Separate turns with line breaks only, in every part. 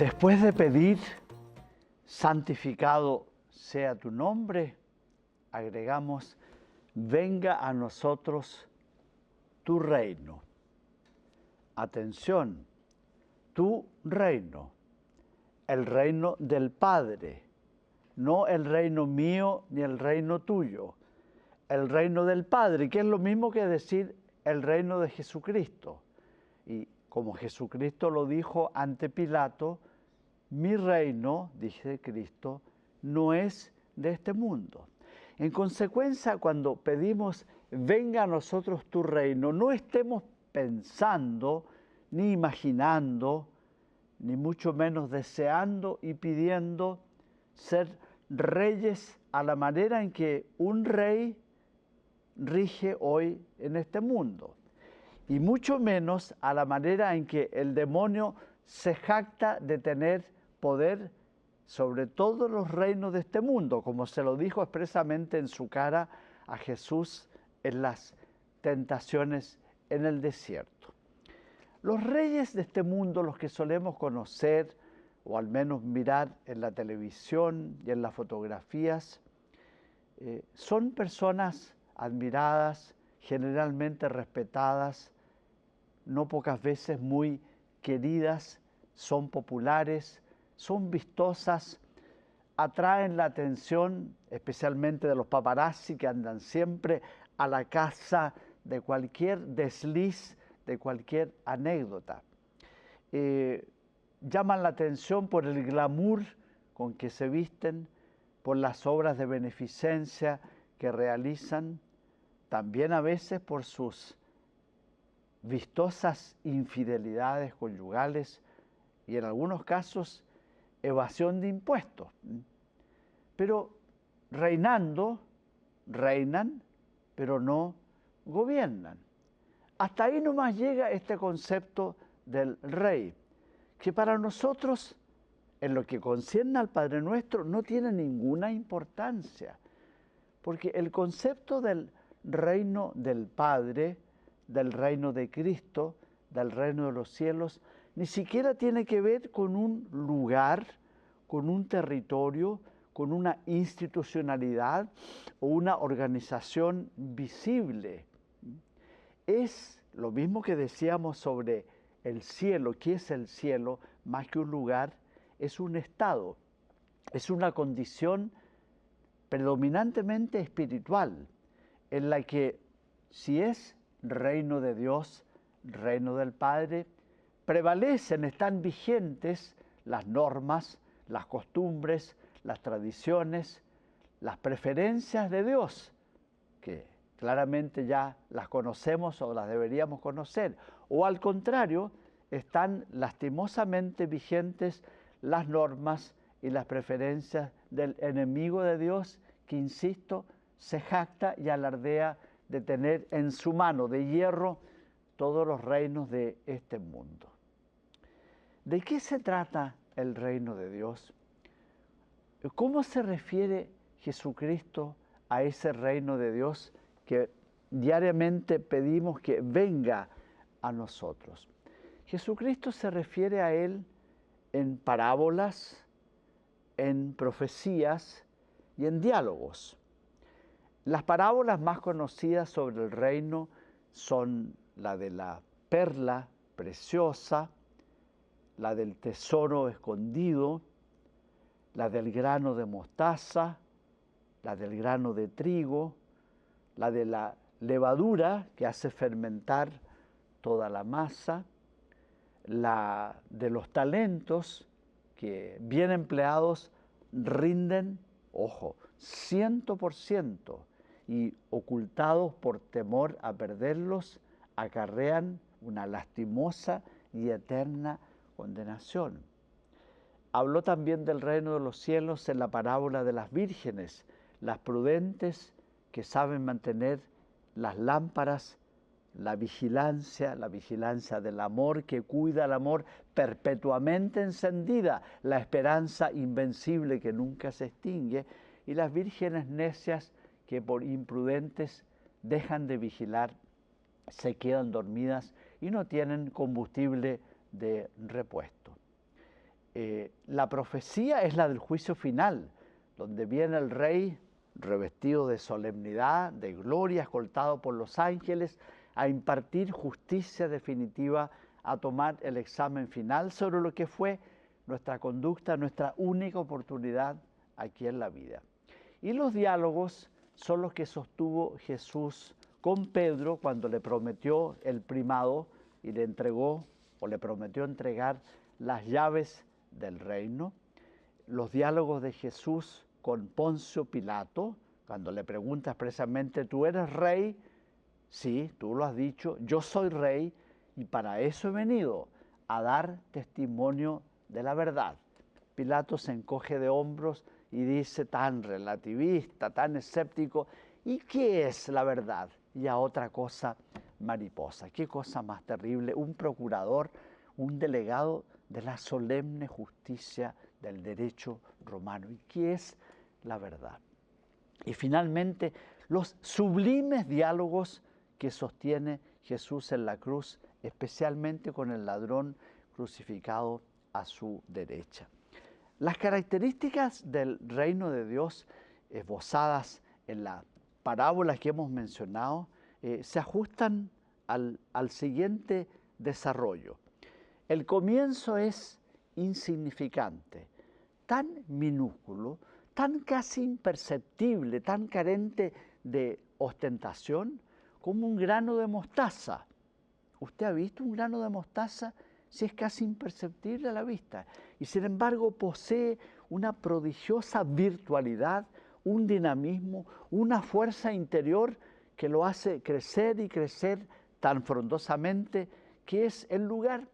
Después de pedir, santificado sea tu nombre, agregamos, venga a nosotros tu reino. Atención, tu reino, el reino del Padre, no el reino mío ni el reino tuyo, el reino del Padre, que es lo mismo que decir el reino de Jesucristo. Y como Jesucristo lo dijo ante Pilato, mi reino, dice Cristo, no es de este mundo. En consecuencia, cuando pedimos, venga a nosotros tu reino, no estemos pensando, ni imaginando, ni mucho menos deseando y pidiendo ser reyes a la manera en que un rey rige hoy en este mundo, y mucho menos a la manera en que el demonio se jacta de tener poder sobre todos los reinos de este mundo, como se lo dijo expresamente en su cara a Jesús en las tentaciones en el desierto. Los reyes de este mundo, los que solemos conocer, o al menos mirar en la televisión y en las fotografías, son personas admiradas, generalmente respetadas, no pocas veces muy queridas, son populares, son vistosas, atraen la atención especialmente de los paparazzi que andan siempre a la caza de cualquier desliz, de cualquier anécdota. Llaman la atención por el glamour con que se visten, por las obras de beneficencia que realizan, también a veces por sus vistosas infidelidades conyugales y en algunos casos evasión de impuestos. Pero reinan, pero no gobiernan. Hasta ahí nomás llega este concepto del rey, que para nosotros, en lo que concierne al Padre Nuestro, no tiene ninguna importancia, porque el concepto del reino del Padre, del reino de Cristo, del reino de los cielos, ni siquiera tiene que ver con un lugar, con un territorio, con una institucionalidad o una organización visible. Es lo mismo que decíamos sobre el cielo. ¿Qué es el cielo? Más que un lugar, es un estado, es una condición predominantemente espiritual, en la que si es reino de Dios, reino del Padre, prevalecen, están vigentes las normas, las costumbres, las tradiciones, las preferencias de Dios, que claramente ya las conocemos o las deberíamos conocer, o al contrario, están lastimosamente vigentes las normas y las preferencias del enemigo de Dios, que, insisto, se jacta y alardea de tener en su mano de hierro todos los reinos de este mundo. ¿De qué se trata el reino de Dios? ¿Cómo se refiere Jesucristo a ese reino de Dios que diariamente pedimos que venga a nosotros? Jesucristo se refiere a él en parábolas, en profecías y en diálogos. Las parábolas más conocidas sobre el reino son la de la perla preciosa, la del tesoro escondido, la del grano de mostaza, la del grano de trigo, la de la levadura que hace fermentar toda la masa, la de los talentos que bien empleados rinden, ojo, 100%, y ocultados por temor a perderlos, acarrean una lastimosa y eterna condenación. Habló también del reino de los cielos en la parábola de las vírgenes, las prudentes que saben mantener las lámparas, la vigilancia del amor, que cuida el amor perpetuamente encendida, la esperanza invencible que nunca se extingue, y las vírgenes necias que por imprudentes dejan de vigilar, se quedan dormidas y no tienen combustible de repuesto. La profecía es la del juicio final, donde viene el rey revestido de solemnidad, de gloria, escoltado por los ángeles, a impartir justicia definitiva, a tomar el examen final sobre lo que fue nuestra conducta, nuestra única oportunidad aquí en la vida. Y los diálogos son los que sostuvo Jesús con Pedro cuando le prometió el primado y le entregó o le prometió entregar las llaves del reino. Los diálogos de Jesús con Poncio Pilato, cuando le pregunta expresamente, ¿tú eres rey? Sí, tú lo has dicho, yo soy rey y para eso he venido, a dar testimonio de la verdad. Pilato se encoge de hombros y dice, tan relativista, tan escéptico, ¿y qué es la verdad? Y a otra cosa mariposa. ¿Qué cosa más terrible? Un procurador, un delegado de la solemne justicia del derecho romano. ¿Y qué es la verdad? Y finalmente, los sublimes diálogos que sostiene Jesús en la cruz, especialmente con el ladrón crucificado a su derecha. Las características del reino de Dios esbozadas en las parábolas que hemos mencionado se ajustan al siguiente desarrollo. El comienzo es insignificante, tan minúsculo, tan casi imperceptible, tan carente de ostentación como un grano de mostaza. ¿Usted ha visto un grano de mostaza? Si es casi imperceptible a la vista. Y sin embargo posee una prodigiosa virtualidad, un dinamismo, una fuerza interior que lo hace crecer y crecer tan frondosamente que es el lugar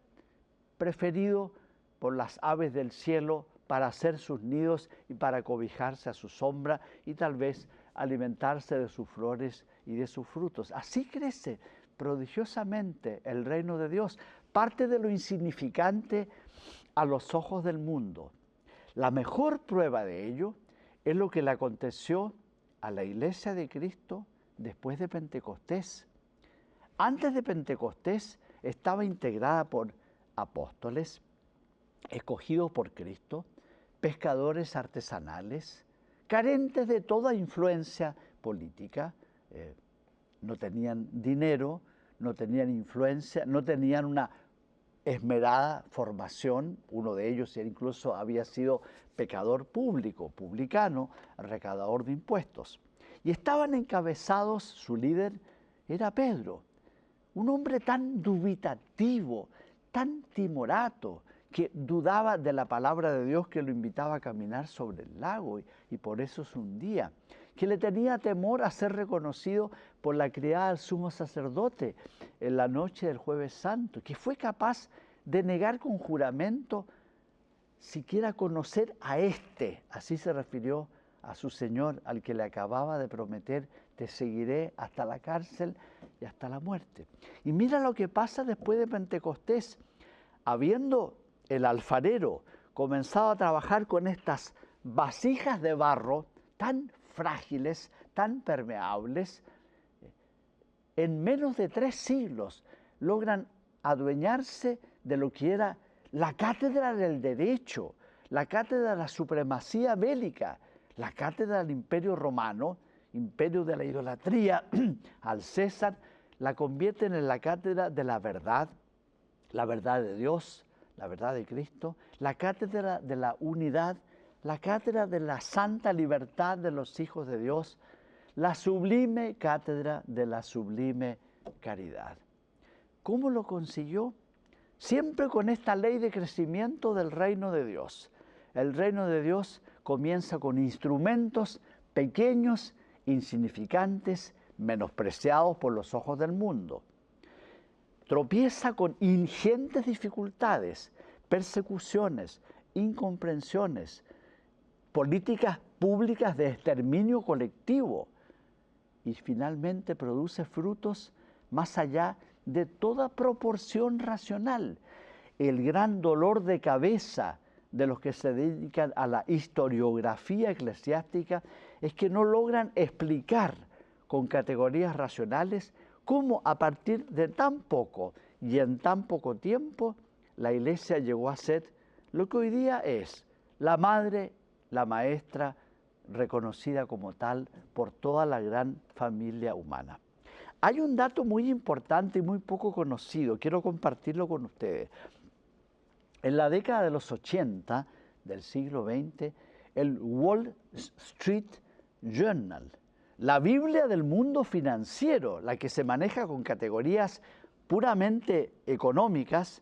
preferido por las aves del cielo para hacer sus nidos y para cobijarse a su sombra y tal vez alimentarse de sus flores y de sus frutos. Así crece prodigiosamente el reino de Dios, parte de lo insignificante a los ojos del mundo. La mejor prueba de ello es lo que le aconteció a la iglesia de Cristo después de Pentecostés. Antes de Pentecostés estaba integrada por apóstoles, escogidos por Cristo, pescadores artesanales, carentes de toda influencia política, no tenían dinero, no tenían influencia, no tenían una esmerada formación. Uno de ellos incluso había sido pecador público, publicano, recaudador de impuestos. Y estaban encabezados, su líder era Pedro, un hombre tan dubitativo, tan timorato, que dudaba de la palabra de Dios que lo invitaba a caminar sobre el lago y por eso se hundía, que le tenía temor a ser reconocido por la criada del sumo sacerdote en la noche del Jueves Santo, que fue capaz de negar con juramento siquiera conocer a este, así se refirió a su Señor, al que le acababa de prometer, te seguiré hasta la cárcel y hasta la muerte. Y mira lo que pasa después de Pentecostés, habiendo el alfarero comenzado a trabajar con estas vasijas de barro tan frágiles, tan permeables, en menos de 3 siglos logran adueñarse de lo que era la cátedra del derecho, la cátedra de la supremacía bélica, la cátedra del Imperio Romano, imperio de la idolatría al César, la convierten en la cátedra de la verdad de Dios, la verdad de Cristo, la cátedra de la unidad, la cátedra de la santa libertad de los hijos de Dios, la sublime cátedra de la sublime caridad. ¿Cómo lo consiguió? Siempre con esta ley de crecimiento del reino de Dios. El reino de Dios comienza con instrumentos pequeños, insignificantes, menospreciados por los ojos del mundo. Tropieza con ingentes dificultades, persecuciones, incomprensiones, políticas públicas de exterminio colectivo y finalmente produce frutos más allá de toda proporción racional. El gran dolor de cabeza de los que se dedican a la historiografía eclesiástica es que no logran explicar con categorías racionales cómo a partir de tan poco y en tan poco tiempo la Iglesia llegó a ser lo que hoy día es la madre, la maestra, reconocida como tal por toda la gran familia humana. Hay un dato muy importante y muy poco conocido, quiero compartirlo con ustedes. En la década de los 80 del siglo XX, el Wall Street Journal, la Biblia del mundo financiero, la que se maneja con categorías puramente económicas,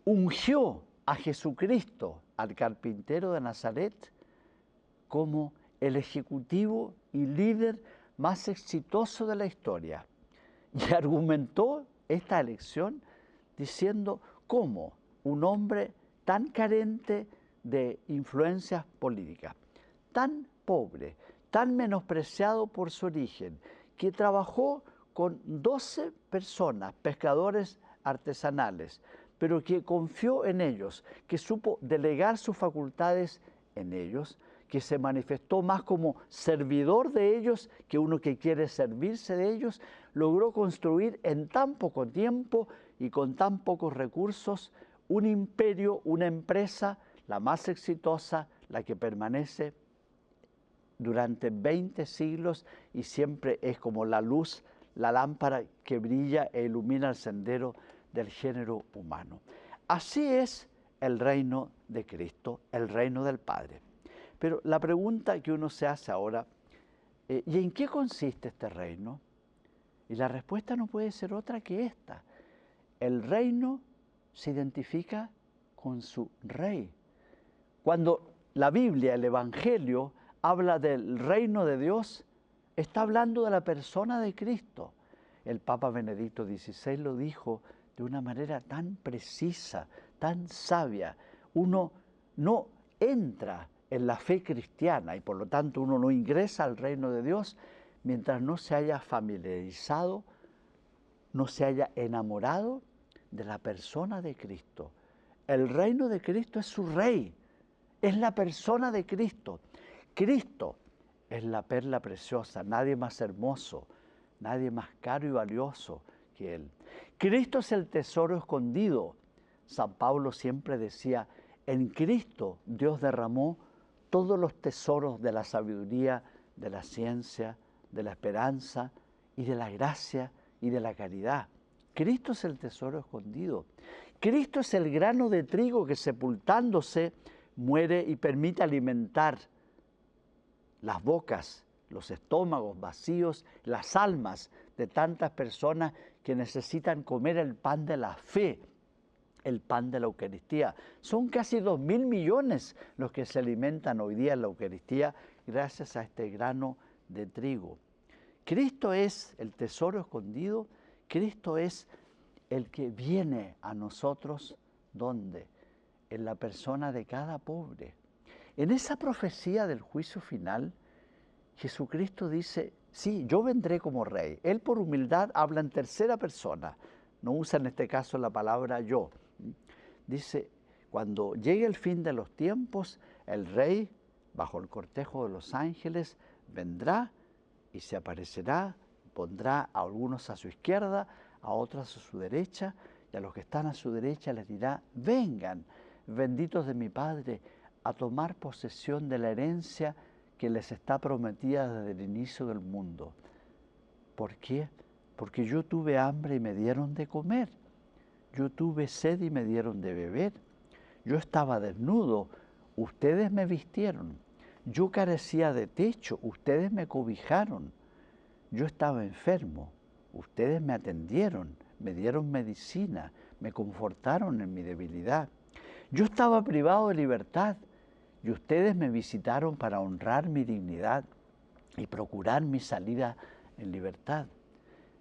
ungió a Jesucristo, al carpintero de Nazaret, como el ejecutivo y líder más exitoso de la historia. Y argumentó esta elección diciendo cómo un hombre tan carente de influencias políticas, tan pobre, tan menospreciado por su origen, que trabajó con 12 personas, pescadores artesanales, pero que confió en ellos, que supo delegar sus facultades en ellos, que se manifestó más como servidor de ellos que uno que quiere servirse de ellos, logró construir en tan poco tiempo y con tan pocos recursos un imperio, una empresa, la más exitosa, la que permanece durante 20 siglos y siempre es como la luz, la lámpara que brilla e ilumina el sendero del género humano. Así es el reino de Cristo, el reino del Padre. Pero la pregunta que uno se hace ahora, ¿y en qué consiste este reino? Y la respuesta no puede ser otra que esta. El reino se identifica con su rey. Cuando la Biblia, el Evangelio, habla del reino de Dios, está hablando de la persona de Cristo. El Papa Benedicto XVI lo dijo de una manera tan precisa, tan sabia. Uno no entra en la fe cristiana y por lo tanto uno no ingresa al reino de Dios mientras no se haya familiarizado, no se haya enamorado de la persona de Cristo. El reino de Cristo es su rey, es la persona de Cristo. Cristo es la perla preciosa, nadie más hermoso, nadie más caro y valioso que Él. Cristo es el tesoro escondido. San Pablo siempre decía, en Cristo Dios derramó todos los tesoros de la sabiduría, de la ciencia, de la esperanza y de la gracia y de la caridad. Cristo es el tesoro escondido. Cristo es el grano de trigo que sepultándose muere y permite alimentar las bocas, los estómagos vacíos, las almas de tantas personas que necesitan comer el pan de la fe, el pan de la Eucaristía. Son casi 2.000 millones los que se alimentan hoy día en la Eucaristía gracias a este grano de trigo. Cristo es el tesoro escondido, Cristo es el que viene a nosotros, ¿dónde? En la persona de cada pobre. En esa profecía del juicio final, Jesucristo dice, sí, yo vendré como rey. Él por humildad habla en tercera persona, no usa en este caso la palabra yo. Dice, cuando llegue el fin de los tiempos, el rey, bajo el cortejo de los ángeles, vendrá y se aparecerá, pondrá a algunos a su izquierda, a otros a su derecha, y a los que están a su derecha les dirá, vengan, benditos de mi Padre, a tomar posesión de la herencia que les está prometida desde el inicio del mundo. ¿Por qué? Porque yo tuve hambre y me dieron de comer. Yo tuve sed y me dieron de beber. Yo estaba desnudo, ustedes me vistieron. Yo carecía de techo, ustedes me cobijaron. Yo estaba enfermo, ustedes me atendieron, me dieron medicina, me confortaron en mi debilidad. Yo estaba privado de libertad y ustedes me visitaron para honrar mi dignidad y procurar mi salida en libertad.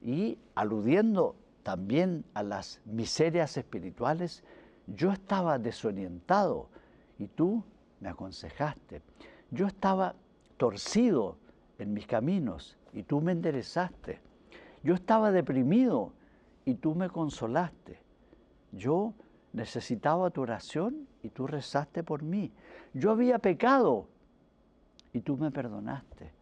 Y aludiendo también a las miserias espirituales, yo estaba desorientado y tú me aconsejaste. Yo estaba torcido en mis caminos y tú me enderezaste. Yo estaba deprimido y tú me consolaste. Yo necesitaba tu oración y tú rezaste por mí. Yo había pecado y tú me perdonaste.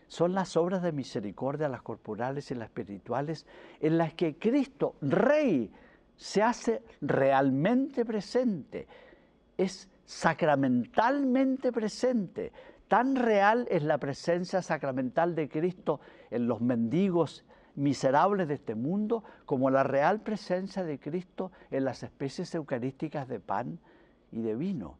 Son las obras de misericordia, las corporales y las espirituales, en las que Cristo, Rey, se hace realmente presente. es sacramentalmente presente. Tan real es la presencia sacramental de Cristo en los mendigos miserables de este mundo como la real presencia de Cristo en las especies eucarísticas de pan y de vino.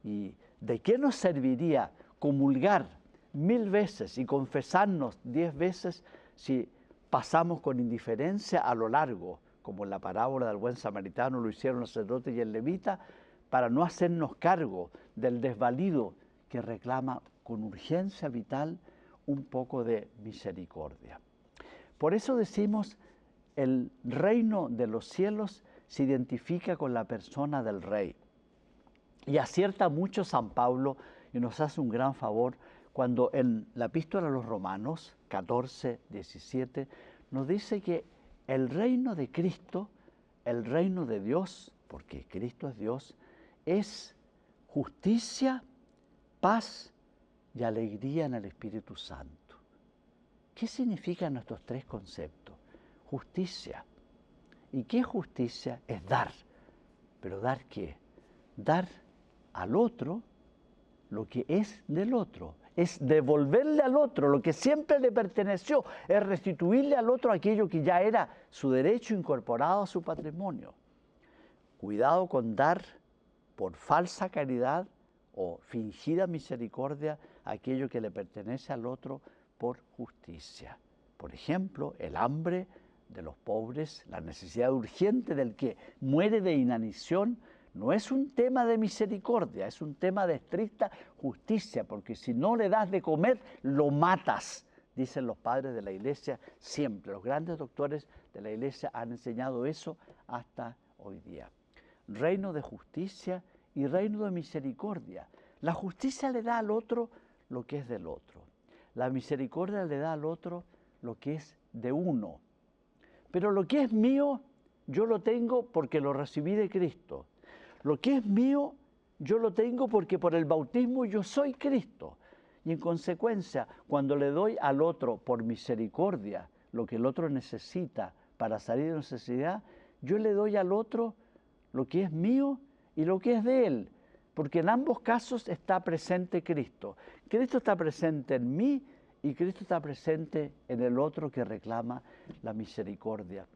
¿Y de qué nos serviría comulgar 1000 veces y confesarnos 10 veces si pasamos con indiferencia a lo largo, como en la parábola del buen samaritano lo hicieron los sacerdotes y el levita, para no hacernos cargo del desvalido que reclama con urgencia vital un poco de misericordia? Por eso decimos, el reino de los cielos se identifica con la persona del rey. Y acierta mucho San Pablo y nos hace un gran favor cuando en la epístola a los Romanos 14, 17 nos dice que el reino de Cristo, el reino de Dios, porque Cristo es Dios, es justicia, paz y alegría en el Espíritu Santo. ¿Qué significan estos tres conceptos? Justicia. ¿Y qué justicia? Es dar. ¿Pero dar qué? Dar al otro lo que es del otro. Es devolverle al otro lo que siempre le perteneció. Es restituirle al otro aquello que ya era su derecho incorporado a su patrimonio. Cuidado con dar por falsa caridad o fingida misericordia aquello que le pertenece al otro por justicia. Por ejemplo, el hambre de los pobres, la necesidad urgente del que muere de inanición, no es un tema de misericordia, es un tema de estricta justicia, porque si no le das de comer, lo matas, dicen los padres de la Iglesia siempre. Los grandes doctores de la Iglesia han enseñado eso hasta hoy día. Reino de justicia y reino de misericordia. La justicia le da al otro lo que es del otro. La misericordia le da al otro lo que es de uno. Pero lo que es mío, yo lo tengo porque lo recibí de Cristo. Lo que es mío, yo lo tengo porque por el bautismo yo soy Cristo. Y en consecuencia, cuando le doy al otro por misericordia lo que el otro necesita para salir de necesidad, yo le doy al otro lo que es mío y lo que es de él. Porque en ambos casos está presente Cristo. Cristo está presente en mí y Cristo está presente en el otro que reclama la misericordia.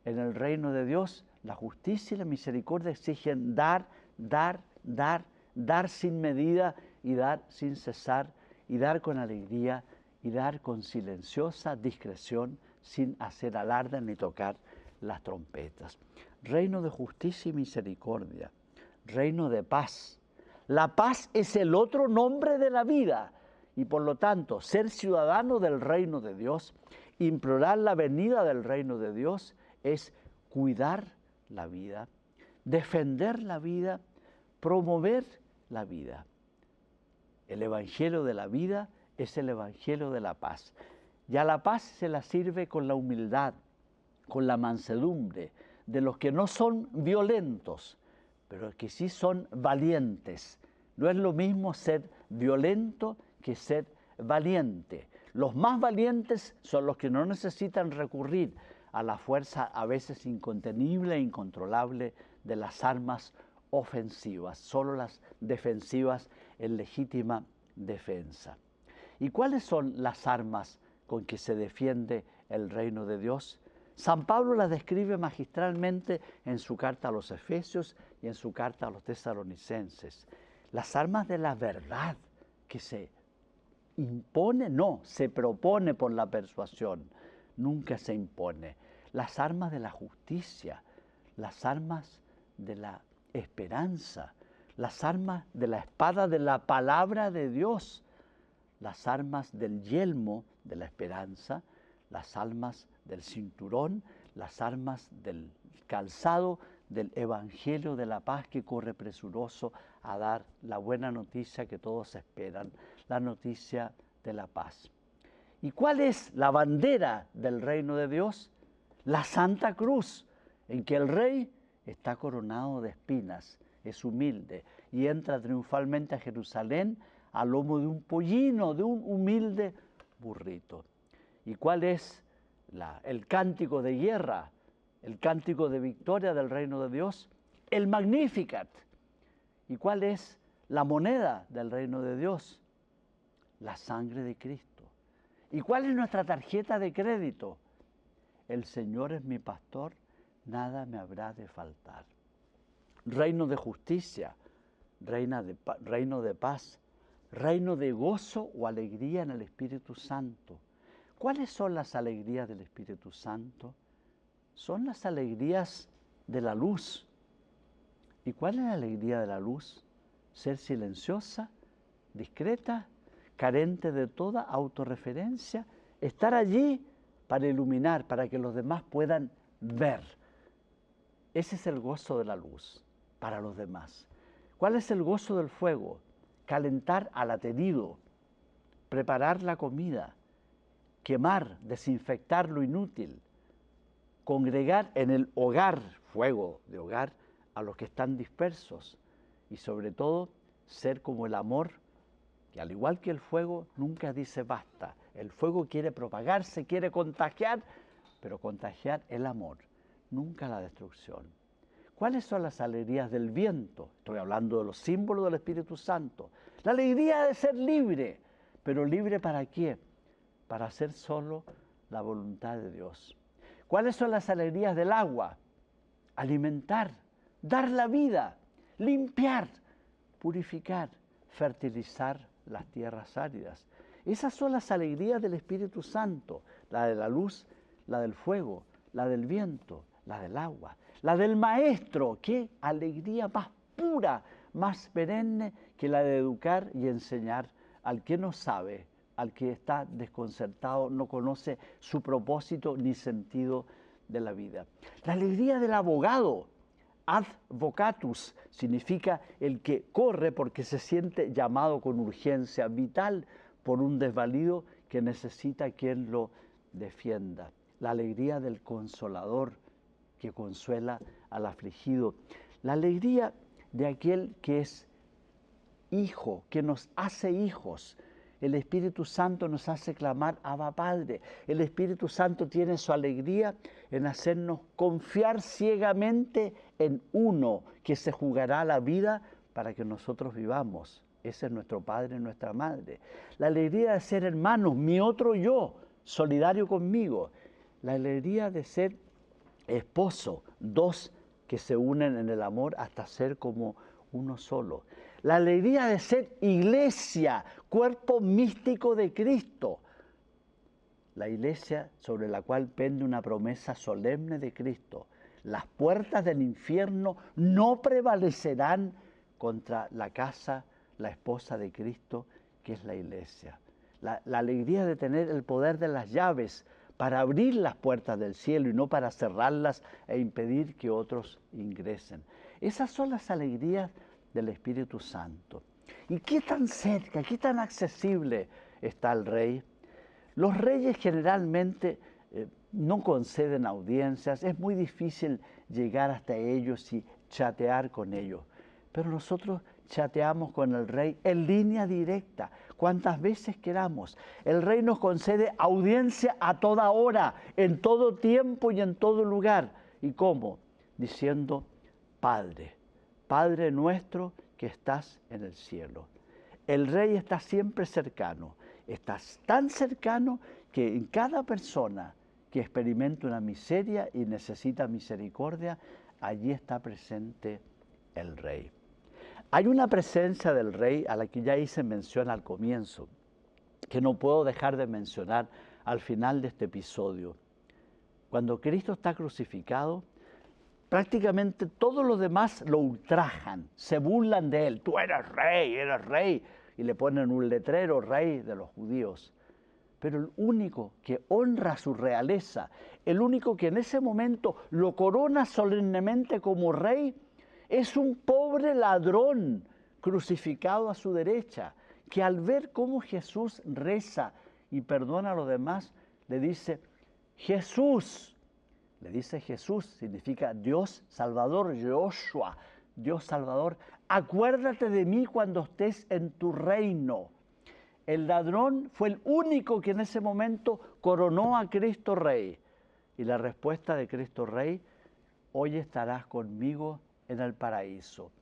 En el reino de Dios, la justicia y la misericordia exigen dar, dar, dar, dar sin medida y dar sin cesar, y dar con alegría y dar con silenciosa discreción, sin hacer alarde ni tocar las trompetas. Reino de justicia y misericordia, reino de paz. La paz es el otro nombre de la vida y por lo tanto ser ciudadano del reino de Dios, implorar la venida del reino de Dios es cuidar la vida, defender la vida, promover la vida. El evangelio de la vida es el evangelio de la paz. Y a la paz se la sirve con la humildad, con la mansedumbre, de los que no son violentos, pero que sí son valientes. No es lo mismo ser violento que ser valiente. Los más valientes son los que no necesitan recurrir a la fuerza a veces incontenible e incontrolable de las armas ofensivas, solo las defensivas en legítima defensa. ¿Y cuáles son las armas con que se defiende el reino de Dios? San Pablo las describe magistralmente en su carta a los Efesios y en su carta a los Tesalonicenses. Las armas de la verdad que se impone, no, se propone por la persuasión, nunca se impone. Las armas de la justicia, las armas de la esperanza, las armas de la espada de la palabra de Dios, las armas del yelmo de la esperanza, las armas del cinturón, las armas del calzado del evangelio de la paz que corre presuroso a dar la buena noticia que todos esperan, la noticia de la paz. ¿Y cuál es la bandera del reino de Dios? La Santa Cruz, en que el rey está coronado de espinas, es humilde y entra triunfalmente a Jerusalén a lomo de un pollino, de un humilde burrito. ¿Y cuál es el cántico de guerra, el cántico de victoria del reino de Dios? El Magnificat. ¿Y cuál es la moneda del reino de Dios? La sangre de Cristo. ¿Y cuál es nuestra tarjeta de crédito? El Señor es mi pastor, nada me habrá de faltar. Reino de justicia, reino de paz, reino de gozo o alegría en el Espíritu Santo. ¿Cuáles son las alegrías del Espíritu Santo? Son las alegrías de la luz. ¿Y cuál es la alegría de la luz? Ser silenciosa, discreta, carente de toda autorreferencia, estar allí para iluminar, para que los demás puedan ver. Ese es el gozo de la luz para los demás. ¿Cuál es el gozo del fuego? Calentar al aterido, preparar la comida, quemar, desinfectar lo inútil, congregar en el hogar, fuego de hogar, a los que están dispersos y sobre todo ser como el amor, que al igual que el fuego nunca dice basta. El fuego quiere propagarse, quiere contagiar, pero contagiar el amor, nunca la destrucción. ¿Cuáles son las alegrías del viento? Estoy hablando de los símbolos del Espíritu Santo. La alegría de ser libre, pero libre ¿para qué? Para hacer solo la voluntad de Dios. ¿Cuáles son las alegrías del agua? Alimentar, dar la vida, limpiar, purificar, fertilizar las tierras áridas. Esas son las alegrías del Espíritu Santo, la de la luz, la del fuego, la del viento, la del agua, la del Maestro. ¡Qué alegría más pura, más perenne que la de educar y enseñar al que no sabe, al que está desconcertado, no conoce su propósito ni sentido de la vida! La alegría del abogado, advocatus, significa el que corre porque se siente llamado con urgencia vital por un desvalido que necesita quien lo defienda. La alegría del consolador que consuela al afligido. La alegría de aquel que es hijo, que nos hace hijos. El Espíritu Santo nos hace clamar Abba Padre. El Espíritu Santo tiene su alegría en hacernos confiar ciegamente en uno que se jugará la vida para que nosotros vivamos. Ese es nuestro Padre y nuestra Madre. La alegría de ser hermanos, mi otro yo, solidario conmigo. La alegría de ser esposo, dos que se unen en el amor hasta ser como uno solo. La alegría de ser iglesia, cuerpo místico de Cristo. La iglesia sobre la cual pende una promesa solemne de Cristo. Las puertas del infierno no prevalecerán contra la casa, la esposa de Cristo, que es la iglesia. La alegría de tener el poder de las llaves para abrir las puertas del cielo y no para cerrarlas e impedir que otros ingresen. Esas son las alegrías del Espíritu Santo. ¿Y qué tan cerca, qué tan accesible está el Rey? Los reyes generalmente no conceden audiencias, es muy difícil llegar hasta ellos y chatear con ellos. Pero nosotros chateamos con el Rey en línea directa, cuantas veces queramos. El Rey nos concede audiencia a toda hora, en todo tiempo y en todo lugar. ¿Y cómo? Diciendo, Padre, Padre nuestro que estás en el cielo. El Rey está siempre cercano, está tan cercano que en cada persona que experimenta una miseria y necesita misericordia, allí está presente el Rey. Hay una presencia del Rey a la que ya hice mención al comienzo, que no puedo dejar de mencionar al final de este episodio. Cuando Cristo está crucificado, prácticamente todos los demás lo ultrajan, se burlan de él. Tú eres rey, y le ponen un letrero, rey de los judíos. Pero el único que honra su realeza, el único que en ese momento lo corona solemnemente como rey, es un pobre ladrón crucificado a su derecha, que al ver cómo Jesús reza y perdona a los demás, le dice, Jesús, significa Dios Salvador, Yoshua, Dios Salvador, acuérdate de mí cuando estés en tu reino. El ladrón fue el único que en ese momento coronó a Cristo Rey. Y la respuesta de Cristo Rey, hoy estarás conmigo en el paraíso.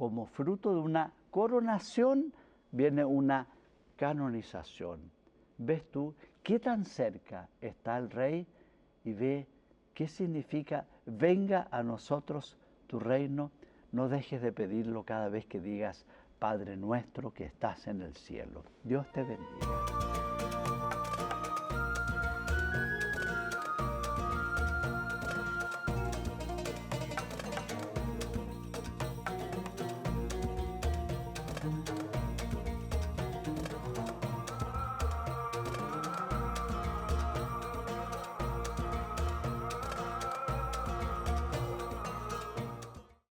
como fruto de una coronación viene una canonización. ¿Ves tú qué tan cerca está el Rey? Y ve qué significa: venga a nosotros tu reino. No dejes de pedirlo cada vez que digas: Padre nuestro que estás en el cielo. Dios te bendiga.